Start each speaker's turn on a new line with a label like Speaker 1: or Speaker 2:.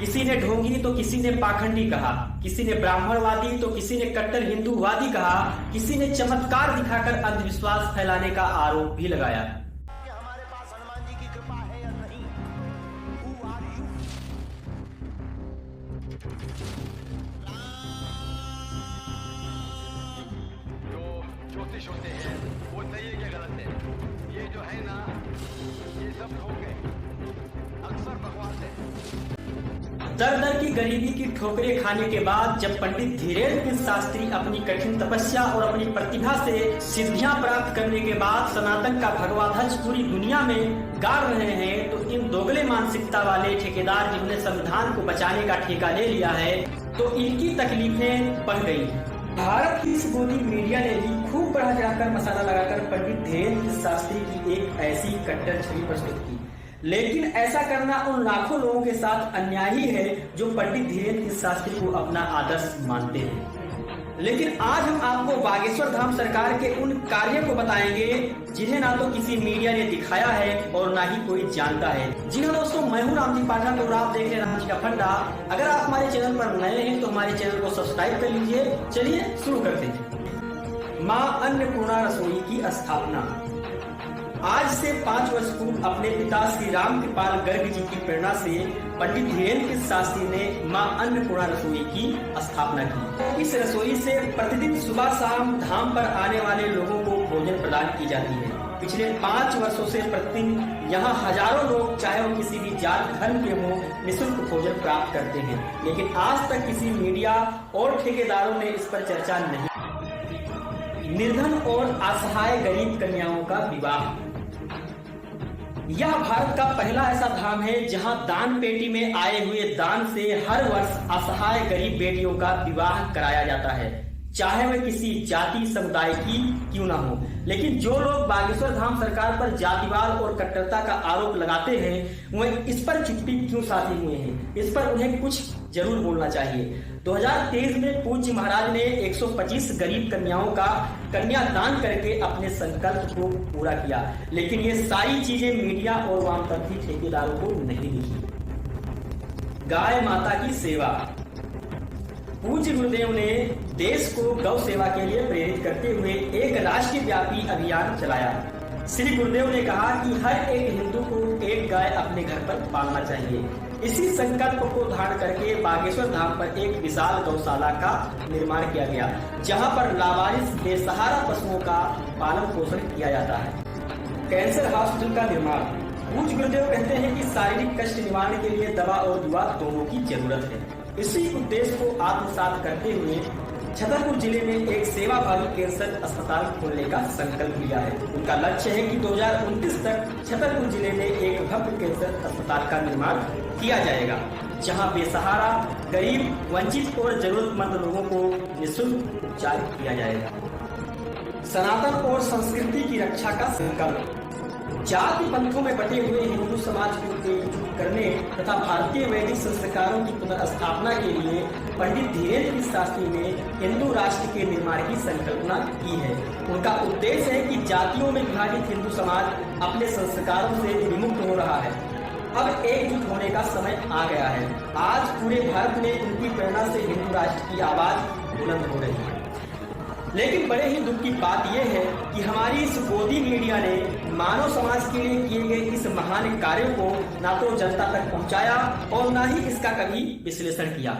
Speaker 1: किसी ने ढोंगी तो किसी ने पाखंडी कहा, किसी ने ब्राह्मणवादी तो किसी ने कट्टर हिंदूवादी कहा, किसी ने चमत्कार दिखाकर अंधविश्वास फैलाने का आरोप भी लगाया।
Speaker 2: हमारे पास हनुमान जी की कृपा है या नहीं? Who are you?
Speaker 3: जो ज्योतिष होते हैं वो सही है क्या गलत है? ये जो है ना, ये सब लोग हैं, अक्सर बकवास है।
Speaker 1: दर दर की गरीबी की ठोकरें खाने के बाद जब पंडित धीरेन्द्र शास्त्री अपनी कठिन तपस्या और अपनी प्रतिभा से सिद्धियां प्राप्त करने के बाद सनातन का भगवा ध्वज पूरी दुनिया में गाड़ रहे हैं, तो इन दोगले मानसिकता वाले ठेकेदार जिन्होंने संविधान को बचाने का ठेका ले लिया है, तो इनकी तकलीफें बढ़ गई। भारत की इस गोदी मीडिया ने भी खूब बढ़ा चढ़ाकर मसाला लगाकर पंडित धीरेन्द्र शास्त्री की एक ऐसी कट्टर छवि प्रस्तुत की, लेकिन ऐसा करना उन लाखों लोगों के साथ अन्याय ही है जो पंडित धीरेन्द्र शास्त्री को अपना आदर्श मानते हैं। लेकिन आज हम आपको बागेश्वर धाम सरकार के उन कार्यों को बताएंगे जिन्हें ना तो किसी मीडिया ने दिखाया है और ना ही कोई जानता है। जी हाँ दोस्तों, मैं हूं रामजी पाठक और आप देख रहे हैं रामजी का फंडा। अगर आप हमारे चैनल पर नए हैं तो हमारे चैनल को सब्सक्राइब कर लीजिए। चलिए शुरू करते हैं। माँ अन्नपूर्णा रसोई की स्थापना। आज से 5 वर्ष पूर्व अपने पिता श्री राम कृपाल गर्ग जी की प्रेरणा से पंडित धीरेन्द्र शास्त्री ने मां अन्नपूर्णा रसोई की स्थापना की। इस रसोई से प्रतिदिन सुबह शाम धाम पर आने वाले लोगों को भोजन प्रदान की जाती है। पिछले 5 वर्षों से प्रतिदिन यहाँ हजारों लोग, चाहे वो किसी भी जात धर्म के हों, निःशुल्क भोजन प्राप्त करते हैं। लेकिन आज तक किसी मीडिया और ठेकेदारों ने इस पर चर्चा नहीं। निर्धन और असहाय गरीब कन्याओं का विवाह। यह भारत का पहला ऐसा धाम है जहां दान पेटी में आए हुए दान से हर वर्ष असहाय गरीब बेटियों का विवाह कराया जाता है, चाहे वह किसी जाति समुदाय की क्यों ना हो। लेकिन जो लोग बागेश्वर धाम सरकार पर जातिवाद और कट्टरता का आरोप लगाते हैं, वह इस पर चुप्पी क्यों साधे हुए हैं? इस पर उन्हें कुछ जरूर बोलना चाहिए। 2023 में पूज्य महाराज ने 125 गरीब कन्याओं का कन्यादान करके अपने संकल्प को पूरा किया, लेकिन ये सारी चीजें मीडिया और वामपंथी ठेकेदारों को नहीं दिखी। गाय माता की सेवा। पूज्य गुरुदेव ने देश को गौ सेवा के लिए प्रेरित करते हुए एक राष्ट्रव्यापी अभियान चलाया। श्री गुरुदेव ने कहा कि हर एक हिंदू को एक गाय अपने घर पर पालना चाहिए। इसी संकल्प को धारण करके बागेश्वर धाम पर एक विशाल गौशाला का निर्माण किया गया, जहां पर लावारिस बेसहारा पशुओं का पालन पोषण किया जाता है। कैंसर हॉस्पिटल का निर्माण। पूज्य गुरुदेव कहते हैं कि शारीरिक कष्ट निवारण के लिए दवा और दुआ दोनों की जरूरत है। इसी उद्देश्य को आत्मसात करते हुए छतरपुर जिले में एक सेवाभावी कैंसर अस्पताल खोलने का संकल्प लिया है। उनका लक्ष्य है कि 2029 तक छतरपुर जिले में एक भव्य कैंसर अस्पताल का निर्माण किया जाएगा, जहां बेसहारा, गरीब, वंचित और जरूरतमंद लोगों को निःशुल्क उपचार किया जाएगा। सनातन और संस्कृति की रक्षा का संकल्प। जाति पंथों में बटे हुए हिंदू समाज को एकजुट करने तथा भारतीय वैदिक संस्कारों की पुनर्स्थापना के लिए पंडित धीरेन्द्र शास्त्री ने हिंदू राष्ट्र के निर्माण की संकल्पना की है। उनका उद्देश्य है कि जातियों में विभाजित हिंदू समाज अपने संस्कारों से विमुक्त हो रहा है। अब एकजुट होने का समय आ गया है। आज पूरे भारत में उनकी प्रेरणा से हिंदू राष्ट्र की आवाज बुलंद हो रही है। लेकिन बड़े ही दुख की बात यह है कि हमारी इस गोदी मीडिया ने मानव समाज के लिए किए गए इस महान कार्यों को ना तो जनता तक पहुंचाया और ना ही इसका कभी विश्लेषण किया।